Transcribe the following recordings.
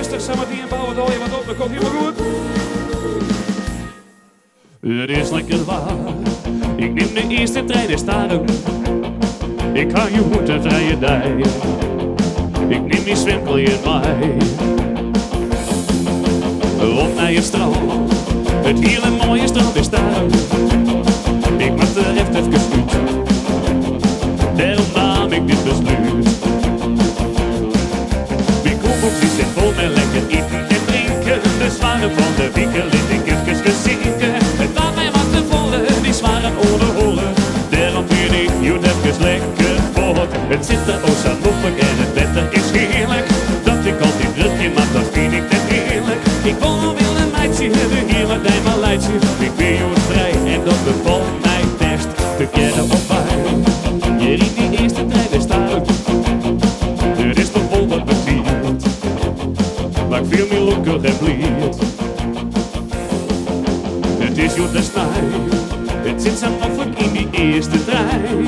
rustig, zometeen bouwen het al je wat op, dat komt helemaal goed. Het is lekker waar, ik neem de eerste trein in Staren. Ik ga je goed en vrije dij, ik neem die zwemkel in mij. Op naar je strand, het hele mooie strand is daar. Ik mag er echt even uit, daarom nam ik dit besluit. Wie koppeltjes zijn vol met lekker eten en drinken. De zware van de winkel in de kistjes gezinken. Het laat mij wat te volle, die zware onderholen. Daarom vind ik je even lekker voort. Het zit er ook zo loppig en het wetter is heerlijk. Dat ik altijd drukje maak, dat vind ik net heerlijk. Ik wil een meidje, de hele tijd maar leidje. Ik ben je vrij en dat bevalt mij best. Te kennen op mij, hier in die eerste trein is daar. Er is toch vol wat betiert, maar ik viel me lukkig en blied. Het is goed te snij, het zit zo makkelijk in die eerste trein.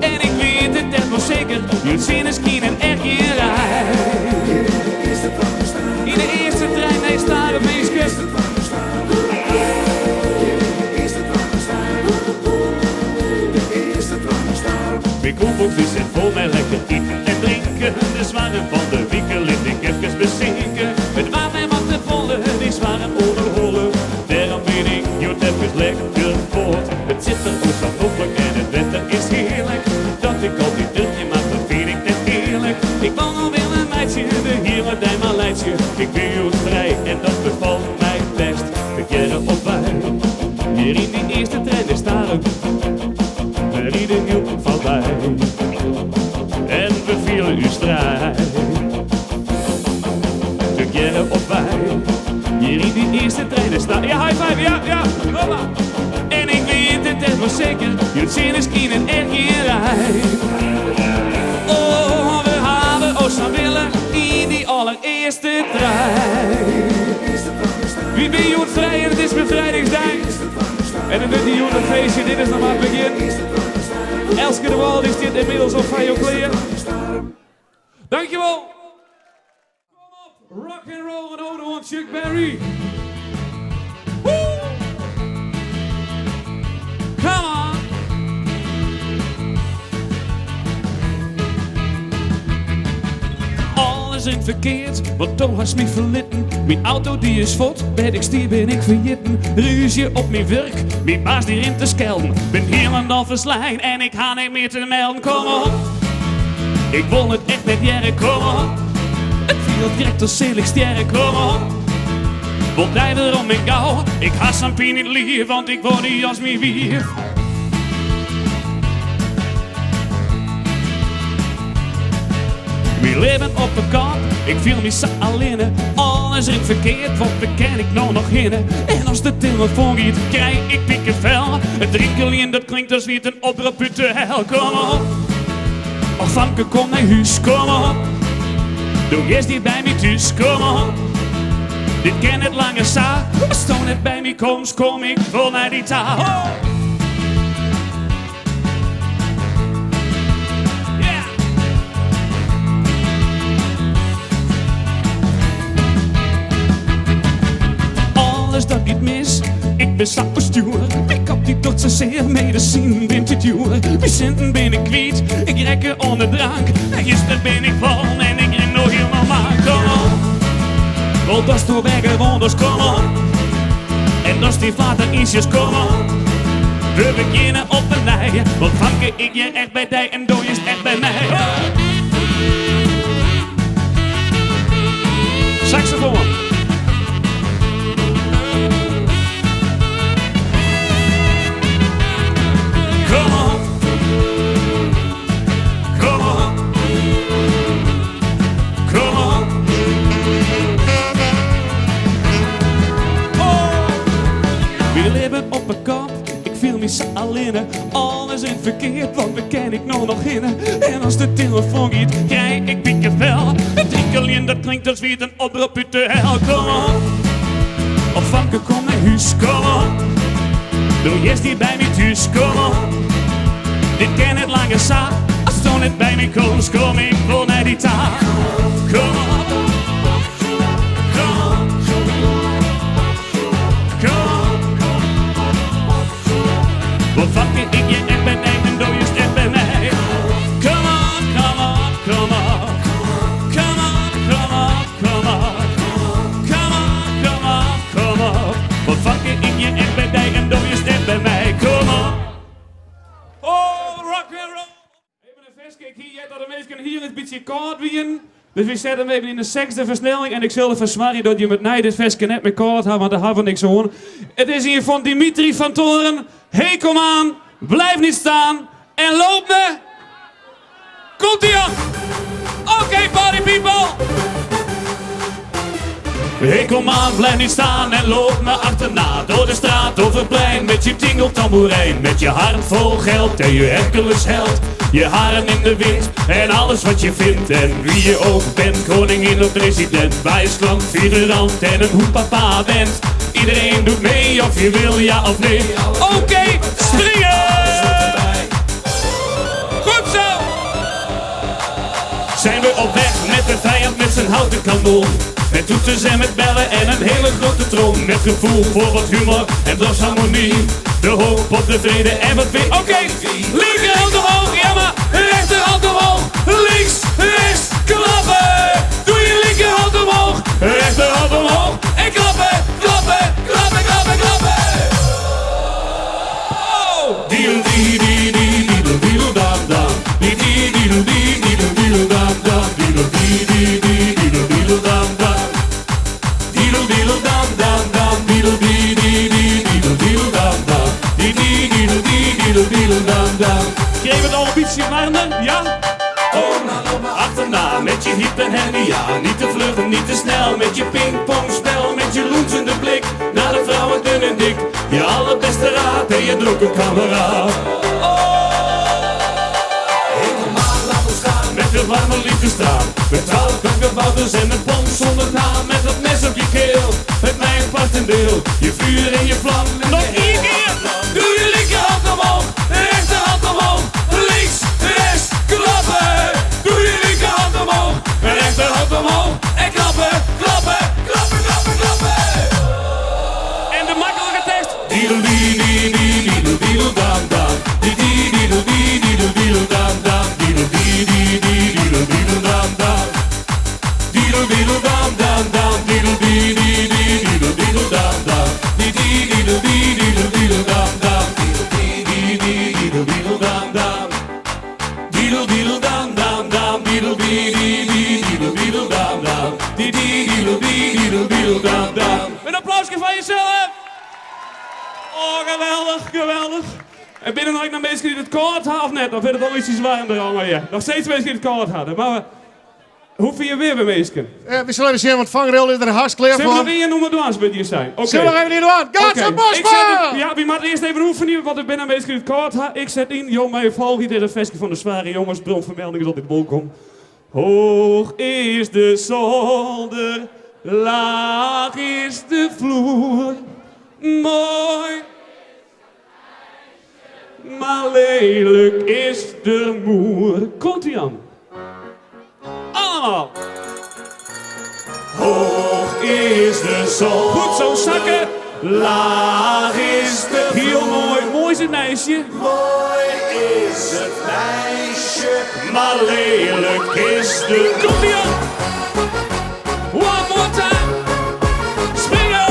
En ik weet het echt wel zeker, je zin is geen en echt geen rij. In de eerste trein, nee, staat het meisjes. Mijn koepeltjes zijn vol met lekker eten en drinken. De zware van de winkel in de kerkjes bezinken. Het water en wat te volle, die zware onderholen. Daarom ben ik je even lekker voort. Het zit er ook zo makkelijk en het wetter is heerlijk. Dat ik altijd drukje maak, dat vind ik net eerlijk. Ik wil nog wel een meidje, de hele tijd maar leidje. Ik ben je vrij en dat bevalt mij best. De keren op bij, hier in die eerste trein is daar ook. Er ieder nieuw voorbij en we vielen uw strijd. De keren op bij, hier in die eerste trein is daar. Ja, high five, ja, hoppa. En ik weet het echt wel zeker, je zin is geen en echt geen rij. Oh, we hadden ons aan willen in die allereerste trein. Wie ben je vrij en het is bevrijdingsdag. En dan doet die jongen een feestje, dit is nog maar het begin. Elske de Wal die zit inmiddels op van je kleren. Dankjewel. Kom op, rock and roll en ode aan Chuck Berry. Woo! Come on. Alles in verkeerd, want toen was mij verlitten. Mijn auto die is vot, ben ik stier, ben ik verjitten. Ruzie op mijn werk, mijn baas die rint te schelden. Ben helemaal verslijn en ik ga niet meer te melden. Kom op, ik won het echt met jaren, kom op. Het viel direct als zelig sterren, kom op. Wat blijft er om ik gauw? Ik haast een pien niet lief, want ik word niet als mijn wief. We leven op een kant, ik viel me zo alleen. Alles in verkeerd, wat beken ik nou nog hinnen. En als de telefoon giet, krijg ik pikkenvel. Het drinkelien dat klinkt als niet een oproep uit de hel. Kom op, of Famke kom naar huis, kom op. Doe eerst die bij mij thuis, kom op. Dit ken het lange sa, als toen het bij mij komt, kom ik vol naar die taal. Oh. Dat niet mis, ik ben zo stuur. Ik heb die tot zozeer medicijn bent het duur. Mijn centen ben ik kwijt, ik rek er onder drank. En gisteren ben ik vol en ik ren nog helemaal maar. Kom op, want dat is toch weg gewoon, dus kom op. En dat is die vader ietsjes, kom op. We beginnen op een lei, want Famke ik je echt bij die en doe je is echt bij mij. Oh. Saxofoon. Op een kant, ik viel me zo alleen. Alles in verkeerd, wat beken ik nou nog in. En als de telefoon giet, krijg ik pikkenvel. Het drinkelien dat klinkt als weer een oproep uit de hel. Kom op, of Famke kom naar huis, kom op. Doe eerst die bij mij thuis, kom op. Dit ken het lange sa, als toen het bij mij komt, kom ik vol naar die taal. Kom op. Wat fuck ik je echt bij mij en doe je echt bij mij. Come on, come on, come on. Come on, come on, come on. Come on, come on, come on. Wat fuck ik je echt bij mij en doe je echt bij mij. Come on. Oh, rock and roll. Even een versje hier, dat de mensen hier een beetje koud wien. Dus we zetten hem even in de 6e versnelling en ik zal ervoor smaren dat je met mij dit versje net met koud had, want daar hebben we niks aan. Het is hier van Dimitri van Toren. Hey, kom aan, blijf niet staan en loop me. Komt-ie aan. Oké, party people. Hey, kom aan, blijf niet staan en loop me achterna. Door de straat, over het plein, met je tingeltamboerijn. Met je hart vol geld en je Hercules held. Je haren in de wind en alles wat je vindt. En wie je ook bent, koningin of president. Waar je slank, figurant en een hoepapa bent. Iedereen doet mee of je wil ja of nee. Oké, springen! Goed zo! Zijn we op weg met de vijand met zijn houten kanon. Met toeters en met bellen en een hele grote trom. Met gevoel voor wat humor en harmonie. De hoop op de vrede en wat weer. Oké, linkerhand omhoog, ja maar rechterhand omhoog. Links, rechts, klappen. Doe je linkerhand omhoog, rechterhand omhoog. En klappen, klappen, klappen, klappen, klappen. Oh! Diel, die, die, die, diel, diel, dam, dam. Die, die, diel, die, diel, diel, dam, dam. Diel, die, die, die, diel, diel, dam, dam. Geef het al een beetje warmer, ja? Achterna met je hip en handy, ja. Niet te vlug en niet te snel. Met je pingpongspel, met je loensende blik. Naar de vrouwen dun en dik. Je allerbeste raad en je dronken kameraad. Helemaal laten staan. Met de warme liefdesstraal. Met 12 kankerwouders en een pomp zonder naam. Met dat mes op je keel. Met mij een part en deel. Je vuur en je vlam. Nog 1 keer. Doe je linkerhand omhoog. Rechterhand omhoog. Links, rechts, klappen. Doe je linkerhand omhoog. Rechterhand omhoog. En klappen, klappen, klappen, klappen, klappen. En de makkelijke tekst. Diedel, die, die, die, diedel, diedel, dam, dam. Die, die, diedel, die, diedel, diedel, dam, dam. Diedel, die, die, die, diedel, diedel, dam, dam. Diedel, diedel, dam, dam, dam. Diedel, die, die, die, diedel, diedel, dam, dam. Die, die, diedel, die, diedel, diedel, dam, dam. Diedel, diedel, dam, dam. Diedel, diedel, dam, dam, dam. Diedel, die, die, die, diedel, diedel, dam, dam. Die, die, diedel, die, diedel, diedel, dam, dam. Een applausje van jezelf! Oh, geweldig, geweldig. En binnen nog naar mensen die het koud hadden of net? Of vind het al iets warmer allemaal hier? Nog steeds mensen die het koud hadden. Maar hoe vind je weer bij mensen? We zullen even zien, want vangrail is er hartstikke klaar voor. voor. Zullen we nog één noemer doen als zijn? Okay. Zullen we nog even niet doen? Gatse Bosma! Ja, wie moet eerst even oefenen, want ik ben een beetje het koud. Ik zet in, joh, mijn volg hier het vestje van de zware jongens. Bronvermelding is altijd welkom. Hoog is de zolder, laag is de vloer. Mooi, maar lelijk is de moer. Komt-ie aan. Allemaal. Hoog is de zon. Goed zo, zakken. Laag is de vloer. Heel mooi. Mooi is het meisje. Mooi is het meisje. Maar lelijk is de... Komt-ie aan. One more time. Springen.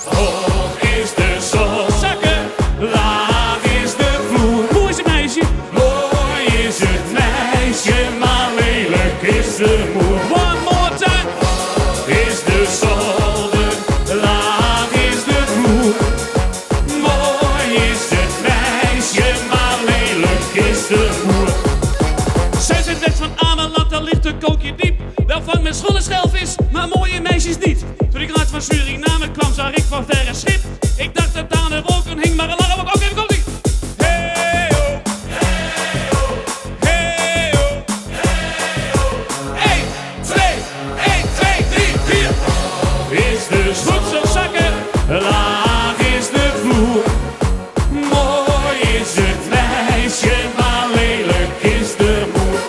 Hoog is de zon. Zakken. Laag is de vloer. Mooi is het meisje. Mooi is het meisje. Maar lelijk is de moer. One more time. Is de zolder. Laag is de vloer. Mooi is het meisje. Maar lelijk is de moer. Zij zit west van Ameland, daar ligt een kookje diep. Wel vangt met scholle schelvis, maar mooie meisjes niet. Toen ik uit van Suriname kwam, zag ik van ver een schip. Ik dacht dat aan de wolken hing, maar een lange ook even komt ie. Hey ho, hey ho, hey ho, hey ho. 1, 2, 1, 2, 3, 4. Is de goed zo zakken, laag is de vloer. Mooi is het meisje, maar lelijk is de moer.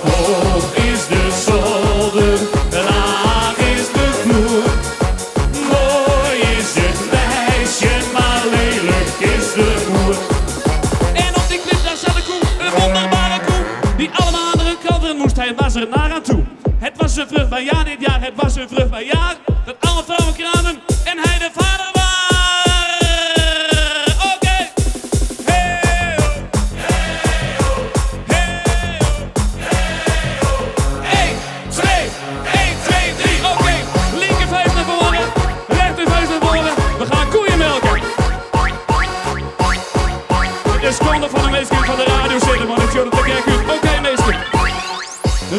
Hoog is de zolder, laag is de vloer. Mooi is het vruchtbaar jaar dit jaar. Het was een vruchtbaar jaar. Dat alle vrouwen kranen en hij de vader was. Oké. Hey, oh. Hey, oh. Hey, oh. 1, 2, 3. Oké. Linker vuist naar voren. Rechter vuist naar voren. We gaan koeien melken. De seconde van de meester van de radio zitten, man. Ik zie dat te gek uit. Oké, meester.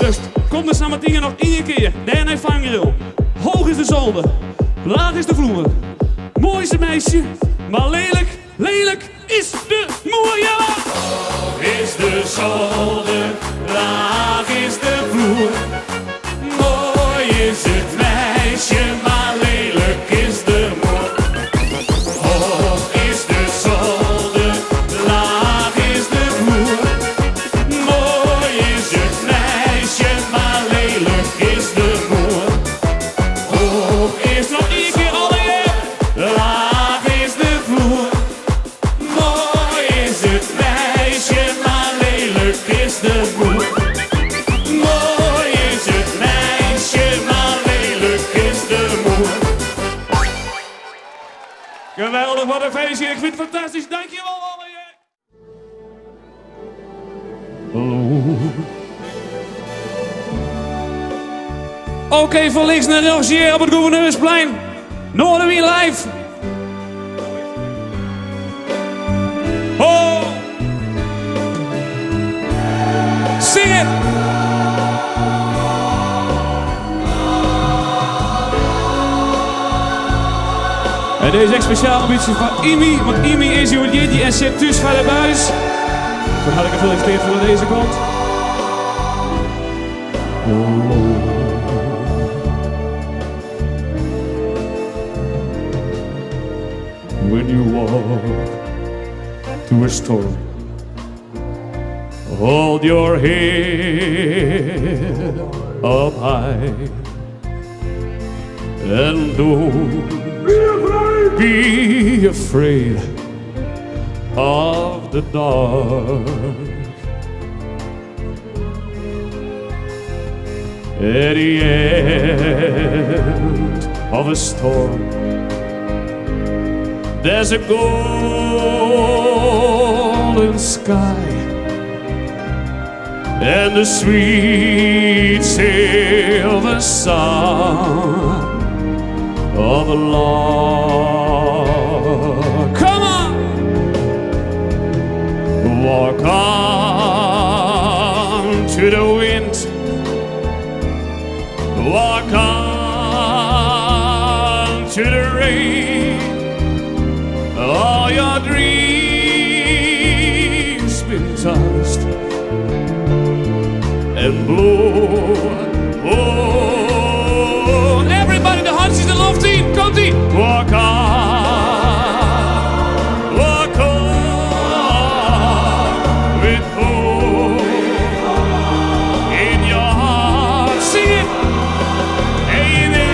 Rust. Kom de Samartine nog 1 keer. Daarna vangrail. Hoog is de zolder. Laag is de vloer. Mooi is het meisje. Maar lelijk, lelijk is de moer. Ja! Hoog is de zolder. Laag is de vloer. Mooi is het meisje. Maar lelijk is de moer. Hoog is de zolder. Laag is de vloer. Mooi is het meisje, maar lelijk is de moer. Hoog is nog 1 keer allereer. Laag is de vloer. Mooi is het meisje, maar lelijk is de moer. Mooi is het meisje, maar lelijk is de moer. Geweldig, wat een feestje. Ik vind het fantastisch. Dankjewel allereer. Oké, van links naar rechts hier op het Gouverneursplein. Noorderwien live. Oh. Zing het. En deze is echt speciaal ambitie van Imi. Want Imi is hier die en zit dus van de buis. Dan had ik het gefeliciteerd voor deze komt. When you walk to a storm, hold your head up high and don't be afraid of the dark. At the end of a storm, there's a golden sky and the sweet silver sound of the Lord. Come on! Walk on to the wind. Walk on to the rain. All your dreams been tossed and blown. Everybody, the Hansies, the love team, komt-ie! Walk on, walk on, with hope in your heart. Sing it! And you never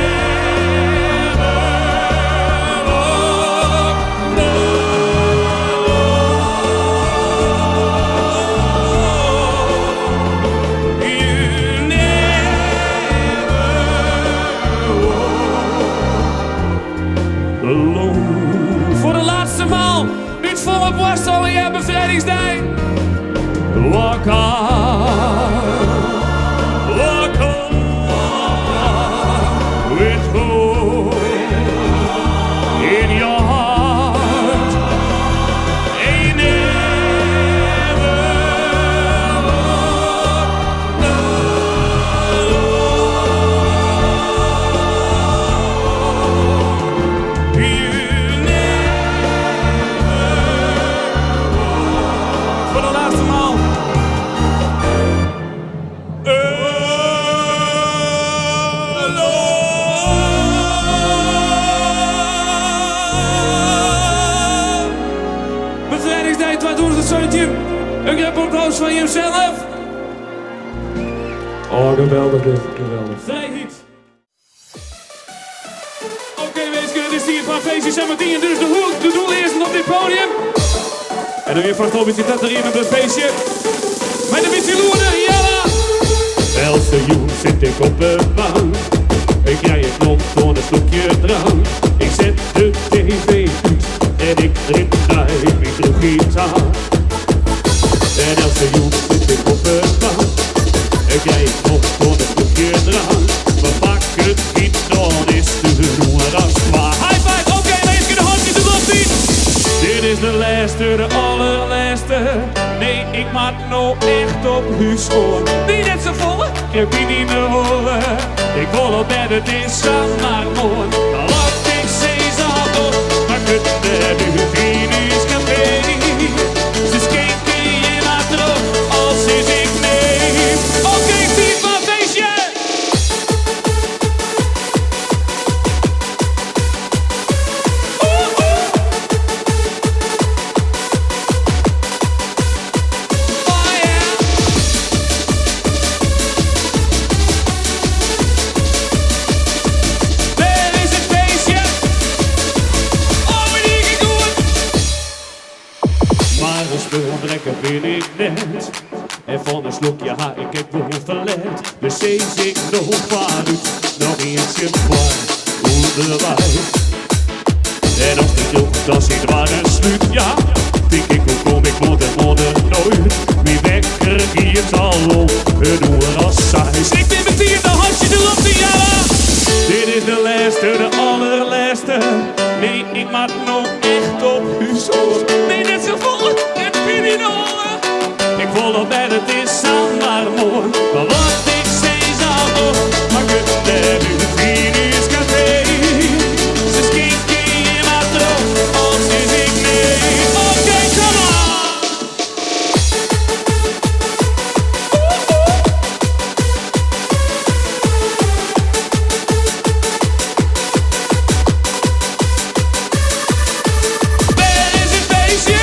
walk alone. You alone. Voor de laatste maal, uit volle borst alweer bevrijdingsdag. Walk on, walk on, with hope in your heart. And you never walk alone. You voor de laatste maal. Bevrijdingsdag 2017. Een reportage van jezelf. Oh, geweldig dit, geweldig. Vrijheid. Oké, wees kunnen dus hier een paar feestjes en Martien. Dus de doel eerst op dit podium. En dan weer van het beetje dat erin op het feestje. Met een beetje loeren, jalla. Wel seizoen zit ik op een bank. Ik krijg een knop voor een stukje drank. Ik zet de tv uit en ik drink naar mijn gitaar. En elk seizoen zit ik op een bank. Ik krijg een knop voor een stukje drank. We pakken het niet, dan is de roer als klaar. High five, oké, wees de handjes de lucht in. Dit is de laatste, de allerlaatste. Nee, ik maak nou echt op huis hoor. Wie net zo vol? Ik heb die niet meer horen. Ik wil op bed, het is maar mooi. Dan laat ik steeds al op. Maar kunt er nu Venus café. Ze skinken je maar terug als is ik neem. Oké, FIFA feestje! Brekken ben ik net. En van een slokje ha ik heb wel verlet. Dus steeds ik nog vanuit. Nog eens gevaar. Onderwijs. En als de lucht als ik waar een sluit. Ja, denk ik hoe kom ik modder nooit. Wie wekker hier al op. Een oor als zij. Ik ben met hier de handje de lucht in jaren. Dit is de laatste, de allerlaatste. Nee, ik maak nog echt op huis hoor. Nee, net zo vol. Ik voel op bed, het is maar mooi. Maar wat ik steeds al doe, maar kunt er nu Venus café. Ze skinken je maar terug, als is ik nee. Oké, come on! Waar is het feestje?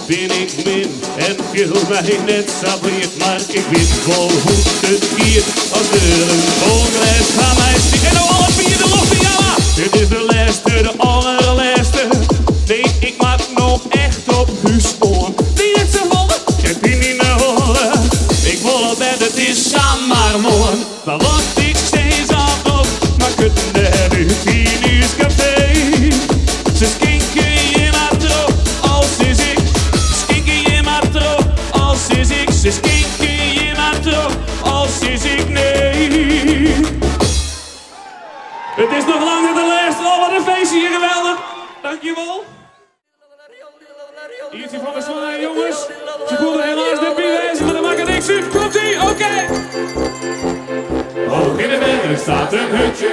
Ben ik min en viel mij net sabreert, maar ik weet wel hoe het giert. Als er een volgles van mij sticht en alle vier de lucht in jaren. Dit is de laatste, de allerlaatste. Nee, ik maak nog echt op huis hoor. Die net zo vol, ik heb die niet meer horen. Ik wil op bed, het is maar mooi. Maar wat ik steeds al op, maar kunt er nu Venus café. Ze skinken je maar terug, als is ik. Ze skinken je maar terug, als is ik nee. Het is nog lang niet de laatste, oh wat een feestje hier, geweldig. Dankjewel. Iertje van de zwaaien jongens. Ze konden helaas net niet wezen, maar dat maakt niks uit. Komt-ie, oké. Hoog in de bergen staat een hutje.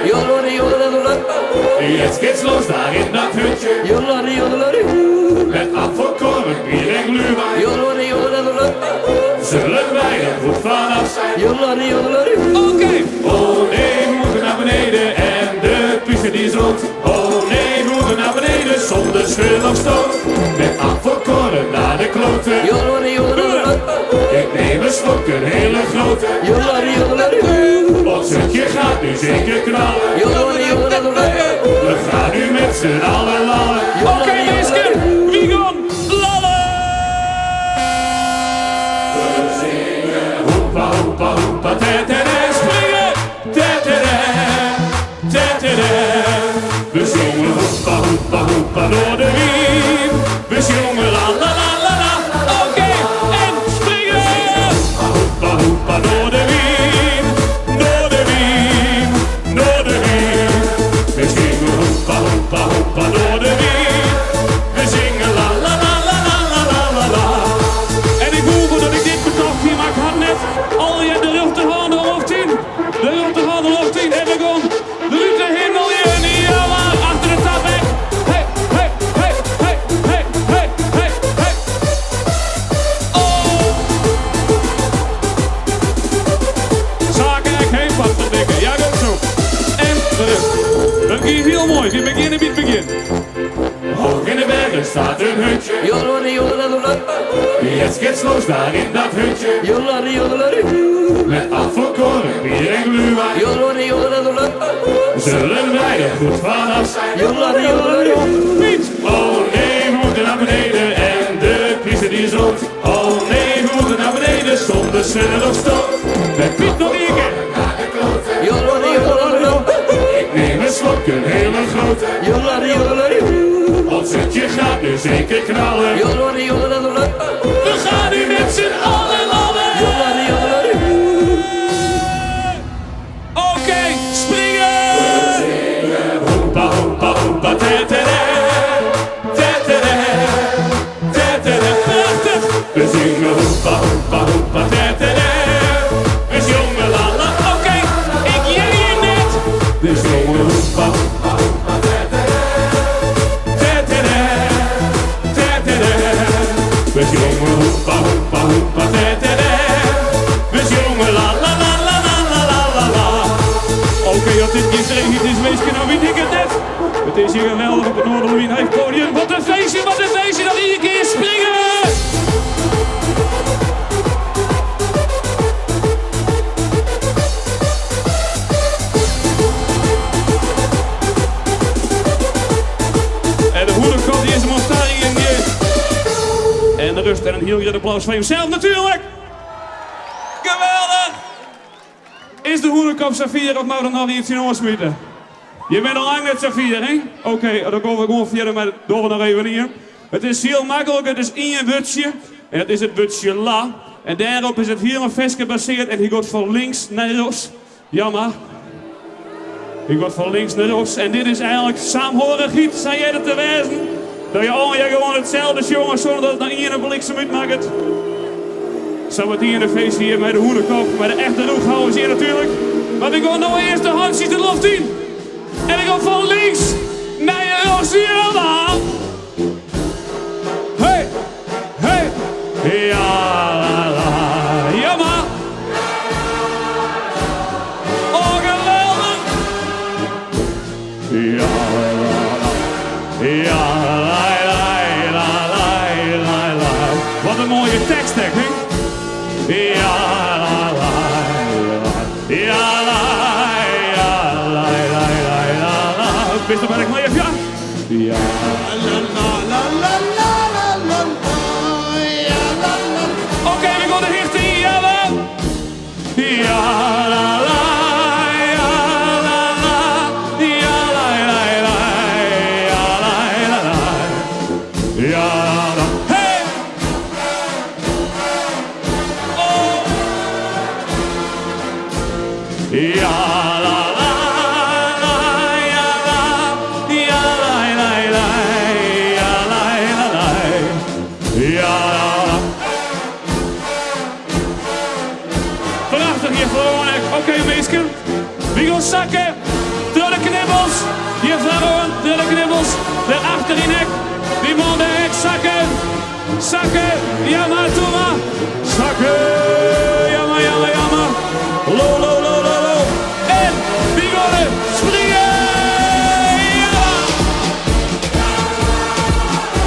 Het schiet los daar in dat hutje. Met afvalkorn, bier en gluwijn. Zullen wij er goed vanaf zijn? Oké. Oh nee, we moeten naar beneden en de piste die is rood. Oh nee, we moeten naar beneden zonder scheur of stoot. Met afvalkorn naar de kloten. Ik neem een slok, een hele grote. Ons hutje gaat nu zeker knallen. We gaan nu met z'n allen lallen. Oké, meisje, wie gaan lallen? We zingen hoepa, hoepa, hoepa, teteren. Springen, teteren, teteren. We zingen hoepa, hoepa, hoepa door de wiep. We zingen la la la la la. Oké, en springen. Hoepa, hoepa door de wiep. Door de wiep, door de wiep. We zingen hoepa, hoepa, hoepa door de wiep. We zingen la la la la la la la la la. En ik voel dat ik dit bedacht hier, maar ik had net al je de rechterhand erop 10. De rechterhand erop 10 en we gaan de Luther hemel hier en hier maar achter de tap weg. Hey, hey, hey, hey, hey, hey, hey, hey. Oh! Zaken ik heen van te denken. Ja, dat zo. En terug. Dat ging heel mooi. Die beginnen bij het begin. Hoog in de bergen staat een hutje. Het schiet los daar in dat hutje. Met afvalkorn, bier en gluwijn. zullen wij er goed vanaf zijn. Piet, oh nee, we moeten naar beneden en de piste die is rond. Oh nee, we moeten naar beneden zonder sneller of stop. Met Piet nog een keer. Ik neem een slok, een hele grote. Ons zetje gaat nu zeker knallen. We gaan nu met z'n allen lallen. Oké, springen! We zingen hoempa, hoempa, hoempa, tetere. Tetere, tetere, prachtig. We zingen hoempa, hoempa, hoempa, tetere. We zongen lala, oké, ik jij je net. We zongen hoempa, hoempa, hoempa, tetere. Tetere, tetere. We zongen hoempa, hoempa, hoempa, tetere. We zongen la la la la la la la la la. Oké, dat dit keer regent is, wees nou weet ik het net. Het is hier geweldig op het Noorderlijn heeft podium. Wat een feestje, dat iedere keer springen! En de hoedenkant die is hem ontstaan in die. En de rust en een heel groot applaus voor hemzelf natuurlijk. Geweldig! Is de hoedenkop Safir of moet er nog iets in oorsmieten? Je bent al lang met Safir, hè? Oké, dan gaan we gewoon verder met door nog even hier. Het is heel makkelijk, het is in een butje. En dat is het butje La. En daarop is het hier een vest gebaseerd en die gaat van links naar rechts. Jammer. Die gaat van links naar rechts. En dit is eigenlijk saamhorig iets, zei jij dat te wijzen? Dat je allemaal gewoon hetzelfde jongens zonder dat het naar één bliksem uitmaakt. Zo wat hier in de feest hier met de hoedenkop, met de echte roeghouders hier natuurlijk. Maar ik ga nou eerst de handjes de lucht in. En ik ga van links naar rechts hier allemaal. Hey, hey, ja la la, ja maar. Oh geweldig. Ja la la, ja la la la la la. Wat een mooie tekst hè. Ja la la, ja la, ja la la la la. Bist du bij de kleef, ja? Ja la la la la la la la, ja la la. Oké, we gaan er richting, ja la. Ja la la, ja la la, ja la la la, ja la la la, ja la. Hey! Oh! Ja la la la, ja la, ja la la la, ja la la la, ja la. Prachtig hier gewoon. Oké, meisje. Wie gaan zakken? Door de knibbels. Hier vrouwen, door de knibbels. Daarachter in hek. Die man de hek zakken. Zakken. Ja maar, doe maar. Zakken. Jammer, jammer, jammer. Lo, lo, lo, lo, lo. En wie gaan er springen? Ja!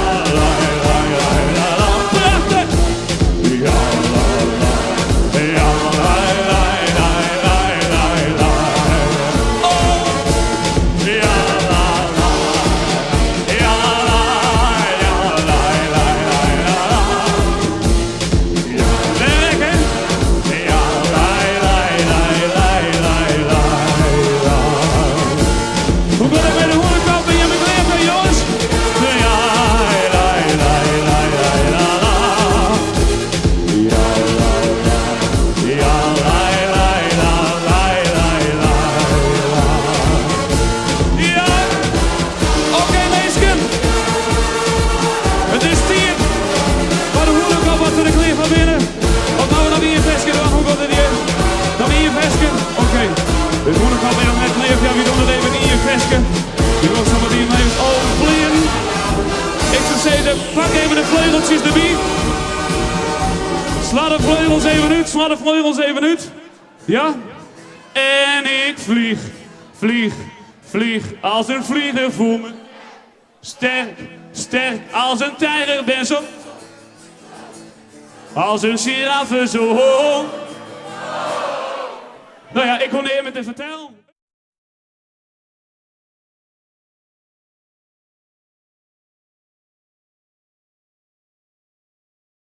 La, la, la, la, la. Prachtig. Ja, la, la. Ja, la, la, la, la, la, la. Oh. Ja, la, la. Ja, la, ja, la, la, la, la. Ja, lekker. Ja, la, la, la, la, la, la, la. Hoe gaat het met de hoedenkop? Ben je met leven, jongens? Ja, la, la, la, la, la, la. Ja, la, la. Ja, la, la, la, la, la, la, la. Ja. Oké, meisje. Het is 10. Maar de hoedenkop wat er de kleef van binnen. Of nou nog één vestje dan? Hoe gaat het hier? Nog één vestje? Oké. De hoedenkop weer nog met kleef. Ja, wie doet het even in één vestje? Die wil zo meteen even overvliegen. Ik zou zeggen, pak even de vleugeltjes erbij. Sla de vleugels even uit, sla de vleugels even uit. Ja? En ik vlieg, vlieg, vlieg als een vlieger voor me. Sterk, sterk als een tijger ben zo. Als een giraffe zo hoog. Nou ja, ik kon er met te vertellen.